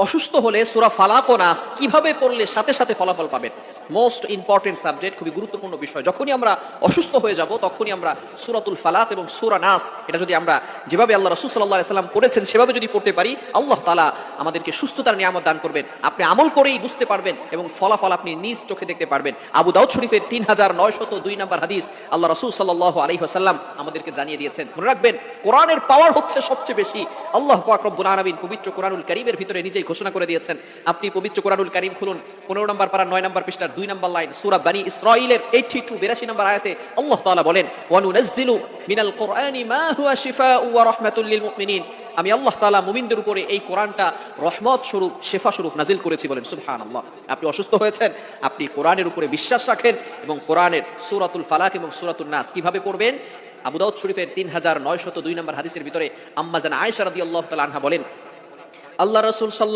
অসুস্থ হলে সূরা ফালাক ও নাস কিভাবে পড়লে সাথে সাথে ফলাফল পাবেন? মোস্ট ইম্পর্টেন্ট সাবজেক্ট, খুবই গুরুত্বপূর্ণ বিষয়। যখনই আমরা অসুস্থ হয়ে যাব তখনই আমরা সূরাতুল ফালাক এবং সূরা নাস এটা যদি আমরা যেভাবে আল্লাহ রাসূল সাল্লাল্লাহু আলাইহি সাল্লাম করেছেন সেভাবে যদি পড়তে পারি, আল্লাহ তাআলা আমাদেরকে সুস্থতার নিয়ামত দান করবেন। আপনি আমল করেই বুঝতে পারবেন এবং ফলাফল আপনি নিজ চোখে দেখতে পারবেন। আবু দাউদ শরীফের 3902 নম্বর হাদিস, আল্লাহ রাসূল সাল্লাল্লাহু আলাইহি ওয়াসাল্লাম আমাদেরকে জানিয়ে দিয়েছেন। মনে রাখবেন, কোরআনের পাওয়ার হচ্ছে সবচেয়ে বেশি। আল্লাহ পাক রব্বুল আলামিন পবিত্র কোরআনুল কারীমের ভিতরে নিজেই ঘোষণা করে দিয়েছেন। আপনি পবিত্র কোরআনুল কারীম খুলুন, 15 নম্বর পারা 9 নম্বর পৃষ্ঠার 2 নম্বর লাইন, সূরা বনী ইসরাঈলের 82 নম্বর আয়াতে আল্লাহ তাআলা বলেন, ওয়া নুনাজ্জিলু মিনাল কুরআনি মা হুয়া শিফাউ ওয়া রাহমাতুল লিল মুমিনিন। আমি আল্লাহ তাআলা মুমিনদের উপরে এই কোরআনটা রহমত স্বরূপ, শেফা স্বরূপ নাজিল করেছি। বলেন সুবহানাল্লাহ। আপনি অসুস্থ হয়েছেন, আপনি কোরআনের উপরে বিশ্বাস রাখেন এবং কোরআনের সূরাতুল ফালাক এবং সূরাতুন নাস কিভাবে পড়বেন? আবু দাউদ শরীফের 3902 নম্বর হাদিসের ভিতরে আম্মা জান আয়েশা রাদিয়াল্লাহু তাআলা আনহা বলেন, আল্লাহ রাসূল